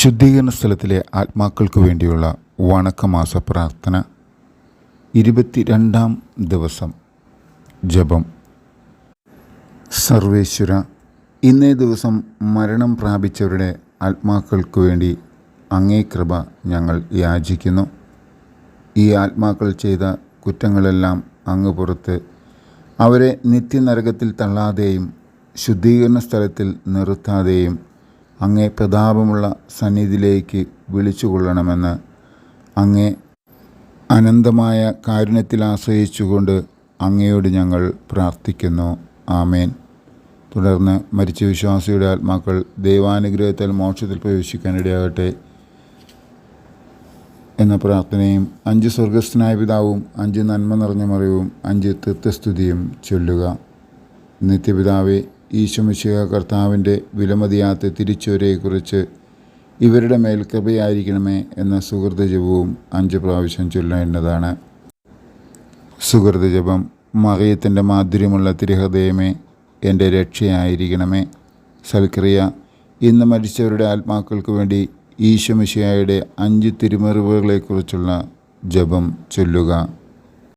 ശുദ്ധീകരണ സ്ഥലത്തിലെ ആത്മാക്കൾക്ക് വേണ്ടിയുള്ള വണക്കമാസ പ്രാർത്ഥന 22-ാം ദിവസം. ജപം. സർവേശ്വര, ഇന്നേ ദിവസം മരണം പ്രാപിച്ചവരുടെ ആത്മാക്കൾക്ക് വേണ്ടി അങ്ങേ കൃപ ഞങ്ങൾ യാചിക്കുന്നു. ഈ ആത്മാക്കൾ ചെയ്ത കുറ്റങ്ങളെല്ലാം അങ്ങ് പുറത്ത് അവരെ നിത്യനരകത്തിൽ തള്ളാതെയും ശുദ്ധീകരണ സ്ഥലത്തിൽ നിർത്താതെയും അങ്ങേ പ്രതാപമുള്ള സന്നിധിയിലേക്ക് വിളിച്ചുകൊള്ളണമെന്ന് അങ്ങേ അനന്തമായ കാരുണ്യത്തിൽ ആശ്രയിച്ചുകൊണ്ട് അങ്ങയോട് ഞങ്ങൾ പ്രാർത്ഥിക്കുന്നു. ആമേൻ. തുടർന്ന് മരിച്ച വിശ്വാസിയുടെ ആത്മാക്കൾ ദൈവാനുഗ്രഹത്താൽ മോക്ഷത്തിൽ പ്രവേശിക്കാനിടയാകട്ടെ എന്ന പ്രാർത്ഥനയും 5 സ്വർഗസ്ഥനായ പിതാവും 5 നന്മ നിറഞ്ഞ മറിയവും 5 തൃത്വസ്തുതിയും ചൊല്ലുക. നിത്യപിതാവേ, ഈശോമിശിഹാ കർത്താവിൻ്റെ വിലമതിയാത്ത തിരിച്ചുവരയെക്കുറിച്ച് ഇവരുടെ മേൽ കൃപയായിരിക്കണമേ എന്ന സുഹൃതജപവും 5 പ്രാവശ്യം ചൊല്ലേണ്ടതാണ്. സുഹൃതജപം. മറിയത്തിൻ്റെ മാധുര്യമുള്ള തിരുഹൃദയമേ, എൻ്റെ രക്ഷയായിരിക്കണമേ. സൽക്രിയ. ഇന്ന് മരിച്ചവരുടെ ആത്മാക്കൾക്ക് വേണ്ടി ഈശോമിശിഹായുടെ 5 തിരുമുറിവുകളെക്കുറിച്ചുള്ള ജപം ചൊല്ലുക.